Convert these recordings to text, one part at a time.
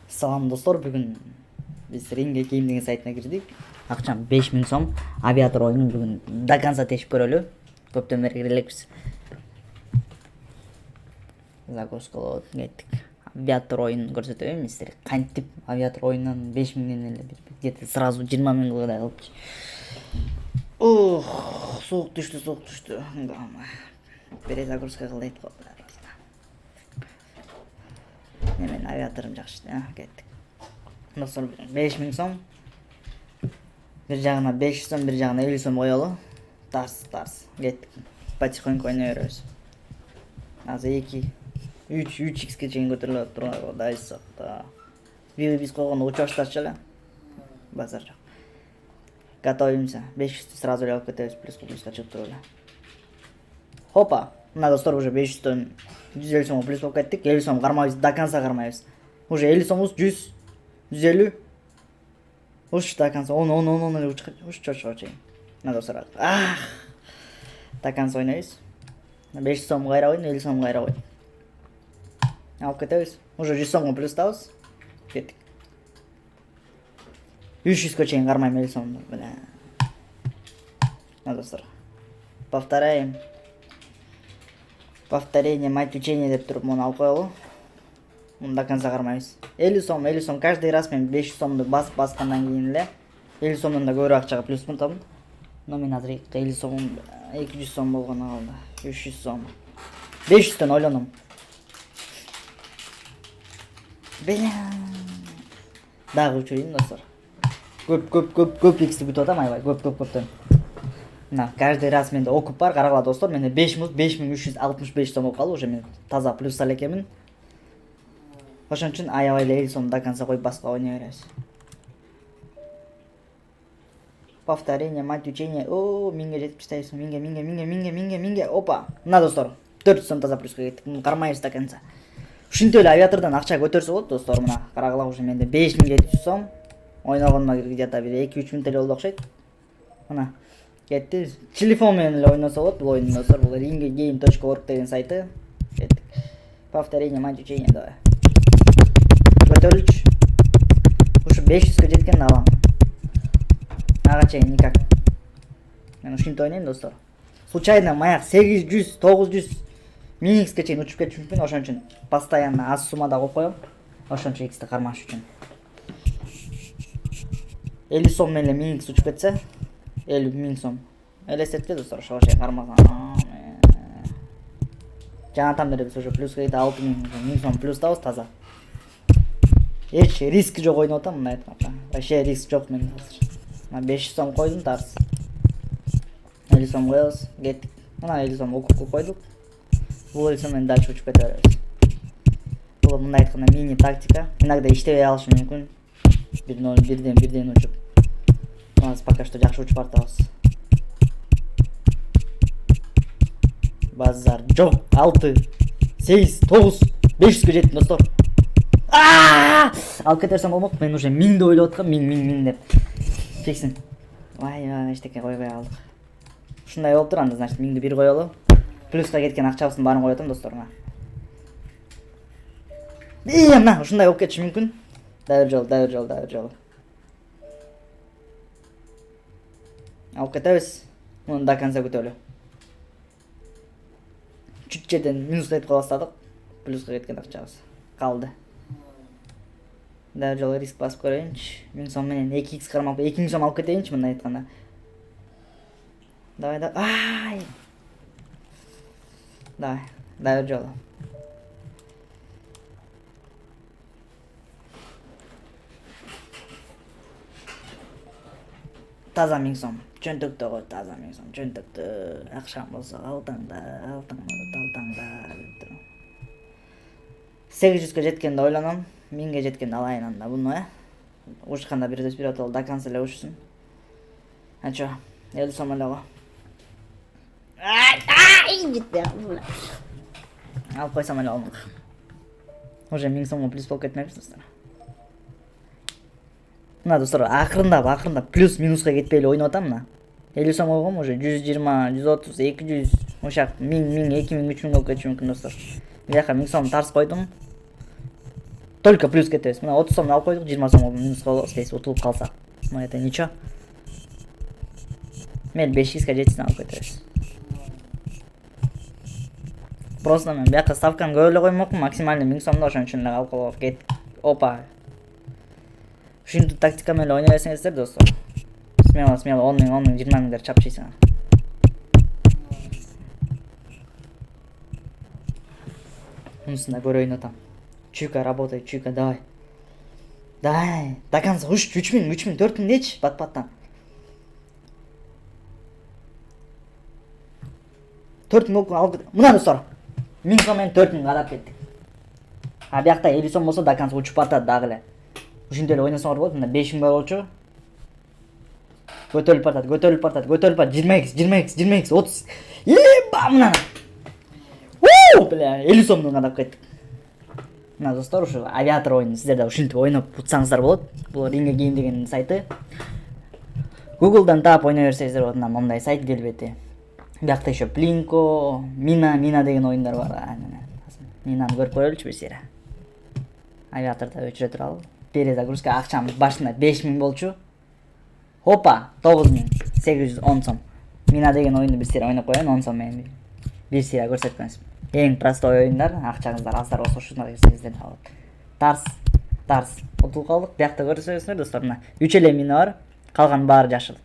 Салам достор, бүгін біз Ringa Game деген сайтына кірдік. Ақшам 5000 сом. Авиатор ойынын бүгін до конца тешіп көрелі. Көптен бері кірелікпіз. Загрузкалауды кеттік. Авиатор ойынын көрсетемін сіздерге. Қантип авиатор ойыннан 5000-ден эле где-то сразу 20 000 кылгыдай кылыпчы. Суық түштү. Перезагрузка кылайт го. Мен авиаторым жакшы, кеттик. Достор, 5000 сом. Bir жагына 500 сом, bir жагына 50 сом коелу. Тарс. Кеттик. Потихоньку ойнай беребиз. Азыр 3x-ке чейин көтөрүлүп турган дайсак да. Биз койгондо уча баштачу эле. Базар жок. Готовимся. 500 сразу алып кетебиз, плюс-плюска чыгып туруп эле. Хопа. Мына достор уже 500-төн 150 сом плюс болуп кеттик. 50 сом кармайбыз, до конца кармайбыз. Уже 50 сомубуз 100, 150. Уш до конца. 10 эле чочко чейин. Мына достор. До конца ойнойбуз. 500 сом кайра ойн, 50 сом кайра ойн. Алып кетебиз. Уже 100 сомго плюстабыз. Кеттик. 300-ке чейин кармайм 50 сомду. Мына достор. Повторяем. Повторение, мать учения деп туруп муну алып коелу. Муну до конца кармайбыз. 50 сом каждый раз мен 500 сомду баскандан кийин эле 50 сомдон да көбүрөөк акчага плюс мынтамын. Но мен азыр 50 сом 200 сом болгону калды. 300 сом. 500төн ойлоном. Дагы учурайын достор. Көп x'ти бүтүп атам, аябай көптөн. Мына каждый раз менде окуп бар, карагыла достор, менде 5365 сом болуп калды, уже мен таза плюс эле экенмин. Ошон үчүн аябай эле 50 сом до конца коюп баска ойнай беребиз. Повторение, мать учения. Минге жетип таштайбыз. Минге. Опа. Мына достор, 400 сом таза плюска кеттик. Кармайбыз до конца. Ушинтип эле авиатордон акча көтөрсө болот достор. Мына карагыла уже менде 5700 сом. Ойногоныма где-то бир 2-3 мүнөт эле болду окшойт. Мына кетти. Телефон менен эле ойносо болот бул ойунду достор. Бул ringagame.org деген сайты. Кеттик. Повторение, мать учения, давай. Көтөрүлчү. Ушу 500ке жеткен алам. Ага чейин никак. Мен ушинтип ойнойм достор. Случайно маяк 800, 900 миникске чейин учуп кетишим мүмкүн. Ошон үчүн постоянно аз суммада коюп коем. Ошончо x'ти кармаш үчүн. 50 сом менен миникс учуп кетсе 50 000 сом. Элестетпе достор, ошого чейин кармаган. Жанатан бери биз уже плюс кетти 6000 сом плюс табыз таза. Эч риск жок ойноп атам, мына айтканда. Вообще риск жок менде азыр. Мына 500 сом койдум тарс. 50 сом коебуз, кеттик. Мына 50 сом окупка койдук. Бул 50 сом менен дальше учуп кете беребиз. Бул мындай айтканда мини тактика. Иногда иштебей алышы мүмкүн. Бирден учуп. Biz пока что жакшы учуп бартабыз. Базар жок. 6, 8, 9, 500ке жеттим достор. Алып кетерсем болмок. Мен уже 1000 деп ойлоп аткам. 1000 деп. Чексин. Вай, эчтеке койбой алдык. Ушундай болуп турганда, значит 1000ди бир коелу. Плюска кеткен акчабыздын баарын коёт атам достор. Мына ушундай болуп кетиши мүмкүн. Дайыр жолу. Алып кетебиз. Муну до конца күтөлү. Чуть жерден минус айтып калбастадык. Плюска кеткен акчабыз калды. Дайыр жолу риск басып көрөйүнчү. 1000 сом менен 2x кармап 2000 сом алып кетейинчи мындай айтканда. Давай. Давай. Дайыр жолу. Таза 1000 сом. Чөнтөктө кой, таза 1000 сом. Чөнтөктө акчам болсо алтаңда. 800ке жеткенде ойлоном. 1000ге жеткенде алайын анда буну, Ушканда бирдес бир отол до конца эле ушсун. Чо, 50 сом эле го. Жетпей калды. Алып койсом эле болмок. Уже 1000 сомго плюс болуп кетмекчи достор. Мына достор акырындап плюс минуска кетпей эле ойноп атам мына. 50 сом койгом уже 120, 130, 200, ошак 1000, 2000, 3000 болуп кетиши мүмкүн достор. Бияка 1000 сом тарс койдум. Только плюс кетебиз. Мына 30 сом алып койдук, 20 сом минус болобуз, здесь утулуп калсак. Ну это ничего. Мел 5x'ке жетсин алып кетебиз. Просто мен бияка ставканы көп эле коймокмун, максимально 1000 сомдо ошон үчүн эле алып коюп кет. Опа. Ушинтип тактика менен ойной берсеңиздер достор. Смело 10 000, 20 000 чапчыйсың. Мунусун да көрөйүн атам. Чуйка работает, чуйка, давай. Давай, до конца, 3000, 4000 дечи, бат-баттан. 4000 болуп алып кет. Мына достор. 1000 сом менен 4000 кадап кеттик. А биякта 50 сом болсо до конца учуп батат дагы эле. Ушинтип эле ойносоңор болот. Мында 5000 болчу. Көтөрүлүп батат. 20x, 30. Еба мына. Бля, 50 сомдон кадап кеттик. Мына достор, ушу авиатор ойunu сиздер да ушинтип ойноп утсаңыздар болот. Бул Ringa Game деген сайты. Google'дан таап ойной берсеңиздер болот. Мындай сайт келбети. Биякта еще Plinko, Mina деген оюндар бар. Минаны көрүп көрөлүчү бир сера. Авиаторда өчүрө туралы. Перезагрузка акчам башында 5000 болчу. Опа, 9810 сом. Mina деген оюнду бир сера ойноп коеюн, 10 сом менен. Бир сера көрсөткөнсүң. Эң простой оюндар, акчаңыздар аздар болсо ушуна берсеңиздер болот. Тарс. Утулуп калдык. Биякта көрсөңүздөр достор, мына 3 эле мина бар, калган баары жашыл.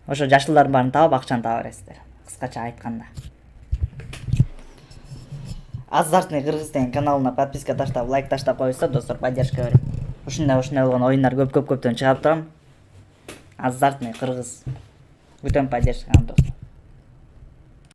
Ошо жашылдардын баарын таап акчаны таба бересиздер. Кыскача айтканда. Азартный Кыргыз деген каналына подписка таштап, лайк таштап коюңуздар достор, поддержка берип. Ушундай болгон оюндар көптөн чыгарып турам. Азартный Кыргыз. Күтөм поддержканы достор.